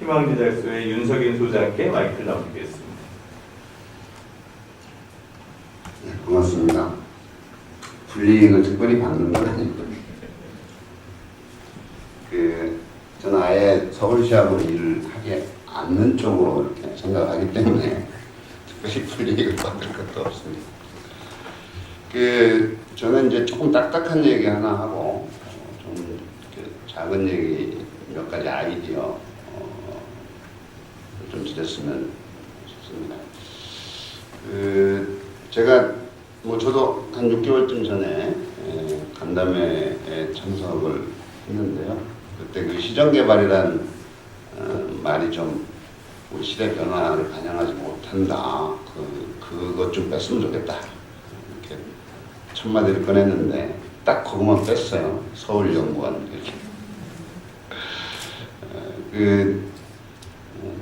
희망제작소의 윤석인 소장께 마이크를 넘기겠습니다. 네, 고맙습니다. 불이익을 특별히 받는 건 아니고, 저는 아예 서울시하고 일을 하지 않는 쪽으로 이렇게 생각하기 때문에 특별히 불이익을 받을 것도 없습니다. 저는 이제 조금 딱딱한 얘기 하나 하고, 좀 작은 얘기 몇 가지 아이디어 좀 드렸으면 싶습니다. 제가 저도 한 6개월쯤 전에 간담회에 참석을 했는데요. 그때 그 시정개발이란 말이 좀 우리 시대 변화를 반영하지 못한다. 그것 좀 뺐으면 좋겠다. 이렇게 첫 마디를 꺼냈는데 딱 그것만 뺐어요. 서울연구원 이렇게.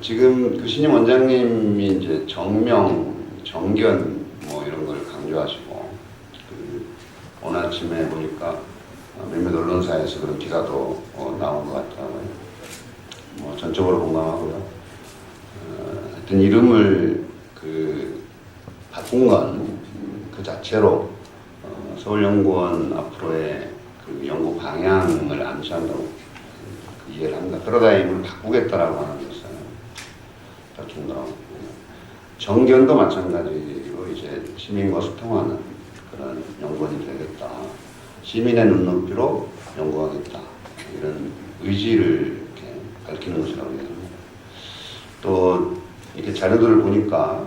지금 그 신임 원장님이 이제 정명, 정견 이런 걸 강조하시고, 오늘 아침에 보니까 몇몇 언론사에서 그런 기사도 나온 것 같더라고요. 전적으로 공감하고요. 하여튼 이름을 바꾼 건 그 자체로 서울연구원 앞으로의 그 연구 방향을 암시한다고 이해를 합니다. 그러다 이름을 바꾸겠다라고 하는 것은 중요하고, 정견도 마찬가지로 이제 시민과 소통하는 그런 연구원이 되겠다. 시민의 눈높이로 연구하겠다. 이런 의지를 이렇게 밝히는 것이라고 합니다. 또 이렇게 자료들을 보니까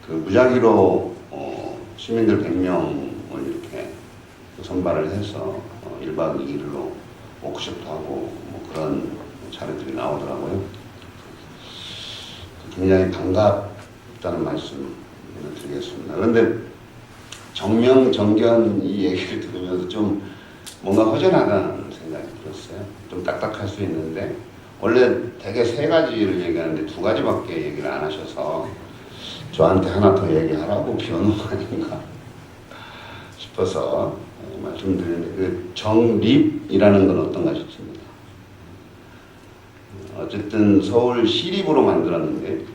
무작위로 시민들 100명을 이렇게 선발을 해서 1박 2일로 워크숍도 하고 그런 자료들이 나오더라고요. 굉장히 반갑다는 말씀을 드리겠습니다. 그런데 정명, 정견 이 얘기를 들으면서 좀 뭔가 허전하다는 생각이 들었어요. 좀 딱딱할 수 있는데 원래 대개 3가지를 얘기하는데 2가지밖에 얘기를 안 하셔서 저한테 하나 더 얘기하라고 비워놓은 거 아닌가 싶어서 말씀드리는데, 정립이라는 건 어떤가 싶습니다. 어쨌든 서울 시립으로 만들었는데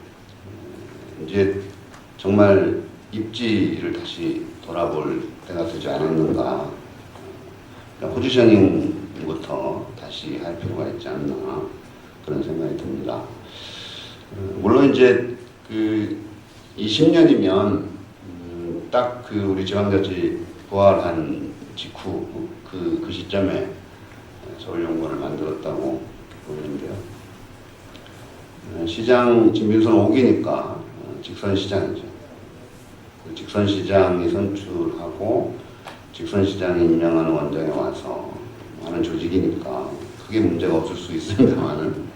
이제 정말 입지를 다시 돌아볼 때가 되지 않았는가. 포지셔닝부터 다시 할 필요가 있지 않나 그런 생각이 듭니다. 물론 이제 20년이면 딱 우리 지방자치 부활한 직후 그 시점에 서울연구원을 만들었다고 보이는데요. 시장 지금 민선 5기니까 직선시장이죠. 직선시장이 선출하고 직선시장이 임명하는 원장에 와서 하는 조직이니까 크게 문제가 없을 수 있습니다만은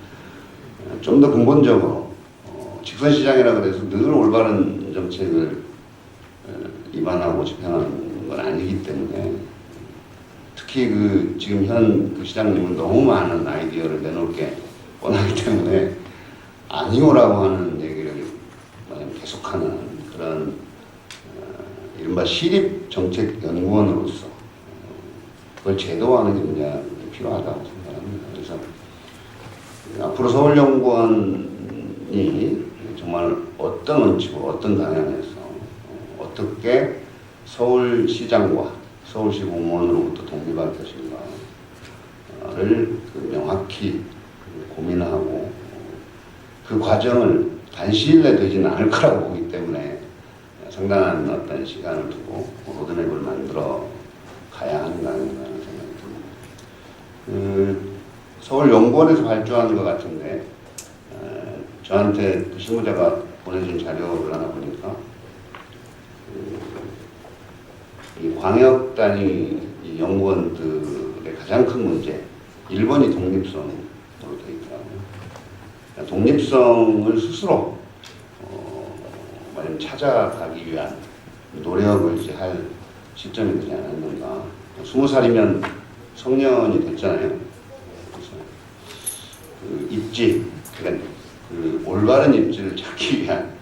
좀 더 근본적으로 직선시장이라 그래서 늘 올바른 정책을 입안하고 집행하는 건 아니기 때문에, 특히 지금 현 시장님은 너무 많은 아이디어를 내놓을 게 뻔하기 때문에 아니오라고 하는 얘기를 계속하는 그런 이른바 시립정책연구원으로서 그걸 제도화하는 게 굉장히 필요하다고 생각합니다. 그래서 앞으로 서울연구원이 정말 어떤 원칙으로 어떤 방향에서 어떻게 서울시장과 서울시 공무원으로부터 독립할 것인가를 명확히 고민하고, 그 과정을 단시일 내에 되지는 않을 거라고 보기 때문에 상당한 어떤 시간을 두고 로드맵을 만들어 가야 하는 거 아닌가 하는 생각이 듭니다. 서울연구원에서 발주하는 것 같은데, 저한테 실무자가 보내준 자료를 하나 보니까 이 광역 단위 이 연구원들의 가장 큰 문제 1번이 독립성으로 되어 있더라고요. 독립성을 스스로 찾아가기 위한 노력을 이제 할 시점이 되지 않았는가. 20살이면 성년이 됐잖아요. 그래서 입지, 그러니까 올바른 입지를 찾기 위한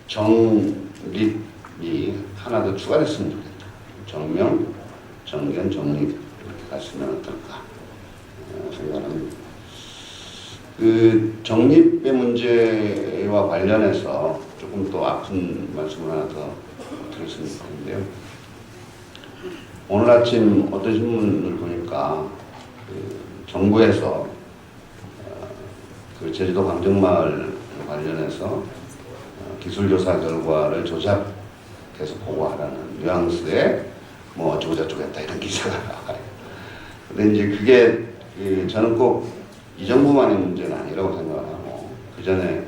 정립이 하나 더 추가됐으면 좋겠다. 정명, 정견, 정립 이렇게 갔으면 어떨까 생각합니다. 그 정립의 문제와 관련해서 조금 더 아픈 말씀을 하나 더 드렸으면 좋겠는데요. 오늘 아침 어떤 신문을 보니까 그 정부에서 그 제주도 강정마을 관련해서 기술조사 결과를 조작해서 보고하라는 뉘앙스의 뭐 어쩌고저쩌고 했다 이런 기사가 나와요. 근데 이제 그게 저는 꼭 이 정부만의 문제는 아니라고 생각을 하고 그 전에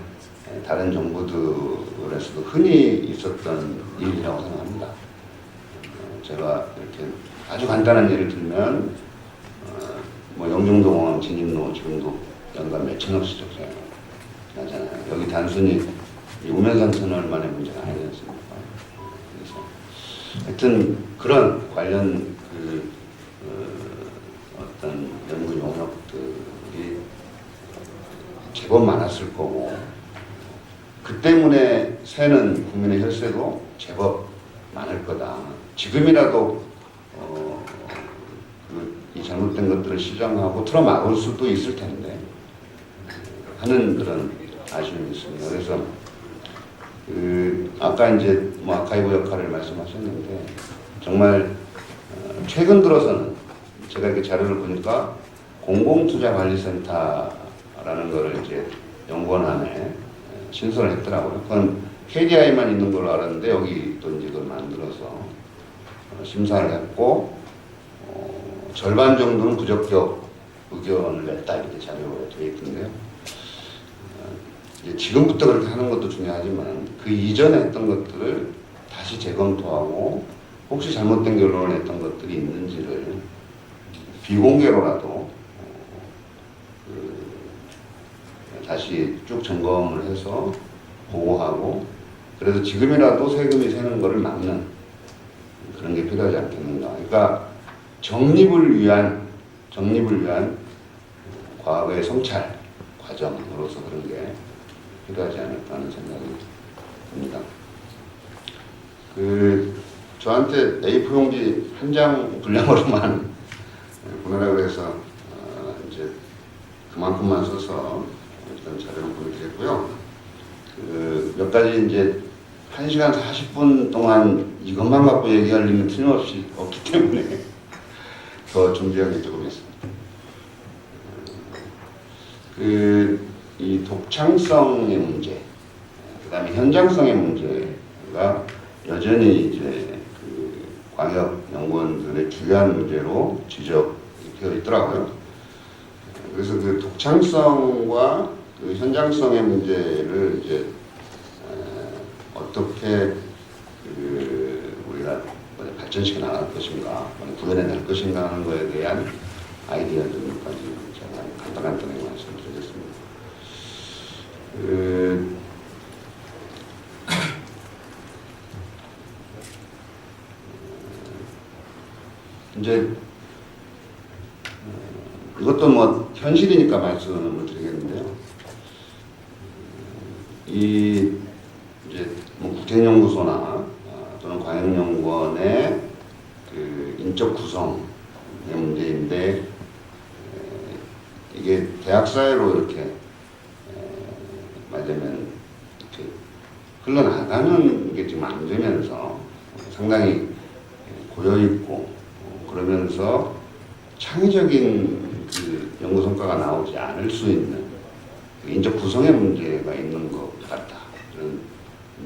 다른 정부들에서도 흔히 있었던 일이라고 생각합니다. 제가 이렇게 아주 간단한 예를 들면 뭐 영종도공항 진입로 지금도 연간 몇천억씩 적자나잖아요. 여기 단순히 우면산 터널만의 문제가 아니지 않습니까? 그래서 하여튼 그런 관련 어떤 연구 용역들이 제법 많았을 거고 그 때문에 새는 국민의 혈세도 제법 많을 거다. 지금이라도 이 잘못된 것들을 시정하고 틀어막을 수도 있을 텐데 하는 그런 아쉬움이 있습니다. 그래서 아까 이제 뭐 아카이브 역할을 말씀하셨는데 정말 최근 들어서는 제가 이렇게 자료를 보니까 공공투자관리센터라는 거를 이제 연구원 안에 신설을 했더라고요. 그건 KDI만 있는 걸로 알았는데 여기 또 이제 그걸 만들어서 심사를 했고 절반 정도는 부적격 의견을 냈다 이렇게 자료가 되어 있던데요. 지금부터 그렇게 하는 것도 중요하지만 그 이전에 했던 것들을 다시 재검토하고 혹시 잘못된 결론을 냈던 것들이 있는지를 비공개로라도 다시 쭉 점검을 해서 보고하고 그래서 지금이라도 세금이 새는 것을 막는 그런 게 필요하지 않겠는가. 그러니까 정립을 위한 과거의 성찰 과정으로서 그런 게 필요하지 않을까 하는 생각이 듭니다. 저한테 A4 용지 한 장 분량으로만 보내라고 해서 이제 그만큼만 써서 일단 자료를 보내드렸고요. 몇 가지 이제 1시간 40분 동안 이것만 갖고 얘기할 일은 틀림없이 없기 때문에 더 준비한 게 조금 있습니다. 이 독창성의 문제, 그 다음에 현장성의 문제가 여전히 이제 광역 연구원들의 주요한 문제로 지적되어 있더라고요. 그래서 그 독창성과 그 현장성의 문제를 이제 어떻게 우리가 발전시켜 나갈 것인가, 구현해낼 것인가 하는 것에 대한 아이디어들까지 제가 간단하게 말씀드리겠습니다. 이제 이것도 뭐 현실이니까 말씀을 드리겠는데요. 이제 뭐 국책연구소나 또는 광역연구원의 그 인적 구성의 문제인데 이게 대학 사회로 이렇게 말하자면 이렇게 흘러나가는 게 지금 안 되면서 상당히 고여 있고 그러면서 창의적인 그 연구 성과가 나오지 않을 수 있는 인적 구성의 문제가 있는 것 같다 그런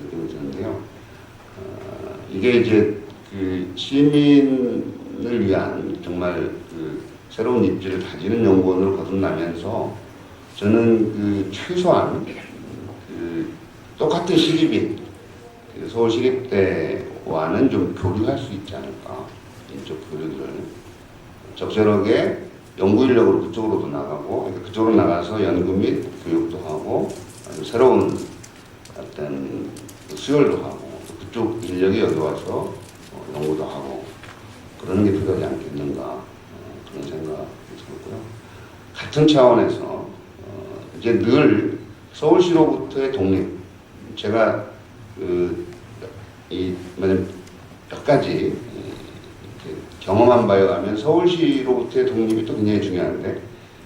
느낌이 드는데요. 이게 이제 그 시민을 위한 정말 그 새로운 입지를 가지는 연구원으로 거듭나면서 저는 그 최소한 그 똑같은 시립인 그 서울시립대와는 좀 교류할 수 있지 않을까. 인적 교류들을 적절하게 연구 인력으로 그쪽으로도 나가고 그쪽으로 나가서 연구 및 교육도 하고 새로운 어떤 수혈도 하고 그쪽 인력이 여기 와서 연구도 하고 그러는 게 필요하지 않겠는가 그런 생각이 들었고요. 같은 차원에서 이제 늘 서울시로부터의 독립 제가 몇 가지 경험한 바에 의하면 서울시로부터의 독립이 또 굉장히 중요한데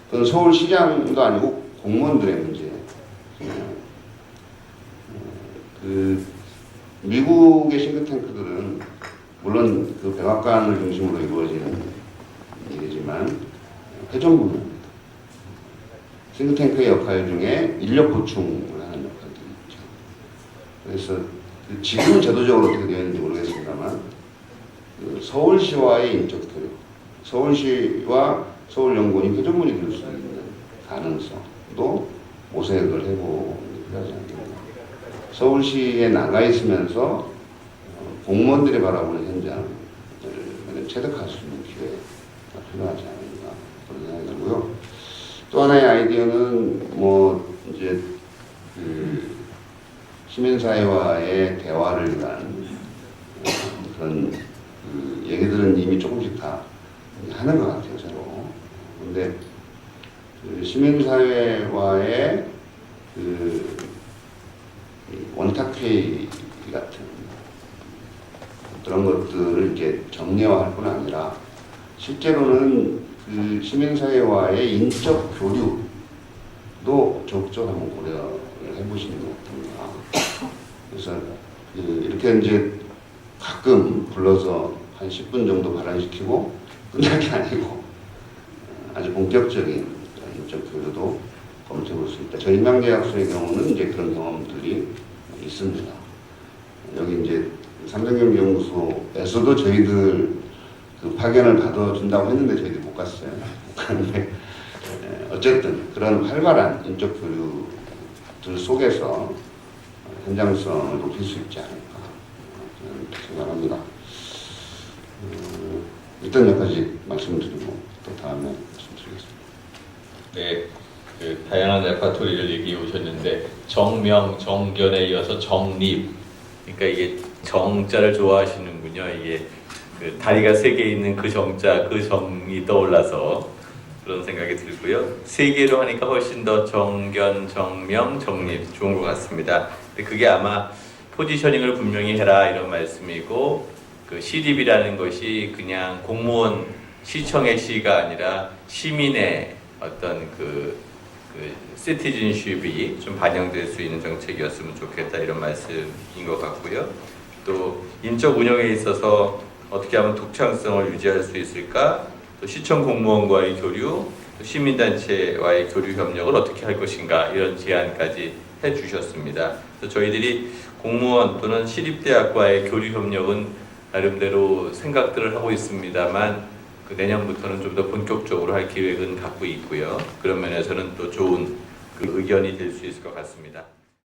그건 서울시장도 아니고 공무원들의 문제. 그 미국의 싱크탱크들은 물론 그 백악관을 중심으로 이루어지는 일이지만 회전부입니다. 싱크탱크의 역할 중에 인력 보충을 하는 역할들이 있죠. 그래서 지금 제도적으로 어떻게 되어 있는지 모르겠습니다만 그 서울시와의 인적 교류, 서울시와 서울연구원이 회전문이 될 수 있는 가능성도 모색을 해보고 필요하지 않겠나. 서울시에 나가 있으면서 공무원들이 바라보는 현장을 체득할 수 있는 기회가 필요하지 않을까 그런 생각이 들고요. 또 하나의 아이디어는 뭐 이제 그 시민사회와의 대화를 위한 그런 그 얘기들은 이미 조금씩 다 하는 것 같아요, 새로. 근데 그 시민사회와의 그 원탁회의 같은 그런 것들을 이렇게 정례화할 뿐 아니라 실제로는 그 시민사회와의 인적 교류도 적극적으로 한번 고려를 해보시는 것 같습니다. 그래서 이렇게 이제 가끔 불러서 한 10분 정도 발언시키고 끝날 게 아니고 아주 본격적인 인적 교류도 검토해 볼 수 있다. 저희 희망계약서의 경우는 이제 그런 경험들이 있습니다. 여기 이제 삼성경제연구소에서도 저희들 그 파견을 받아준다고 했는데 저희들이 못 갔어요. 못 갔는데 어쨌든 그런 활발한 인적 교류들 속에서 현장성을 높일 수 있지 않을까 생각합니다. 일단 여기까지 말씀드리고 또 다음에 말씀드리겠습니다. 네, 그 다양한 레파토리를 얘기해 오셨는데 정명, 정견에 이어서 정립. 그러니까 이게 정자를 좋아하시는군요. 이게 그 다리가 3개 있는 그 정자, 그 정이 떠올라서 그런 생각이 들고요. 3개로 하니까 훨씬 더 정견, 정명, 정립 좋은 것 같습니다. 근데 그게 아마 포지셔닝을 분명히 해라 이런 말씀이고 그 시립이라는 것이 그냥 공무원 시청의 시가 아니라 시민의 어떤 그 시티즌십이 좀 반영될 수 있는 정책이었으면 좋겠다 이런 말씀인 것 같고요. 또 인적 운영에 있어서 어떻게 하면 독창성을 유지할 수 있을까? 또 시청 공무원과의 교류, 또 시민단체와의 교류 협력을 어떻게 할 것인가 이런 제안까지 해주셨습니다. 그래서 저희들이 공무원 또는 시립대학과의 교류 협력은 나름대로 생각들을 하고 있습니다만 그 내년부터는 좀 더 본격적으로 할 계획은 갖고 있고요. 그런 면에서는 또 좋은 그 의견이 될 수 있을 것 같습니다.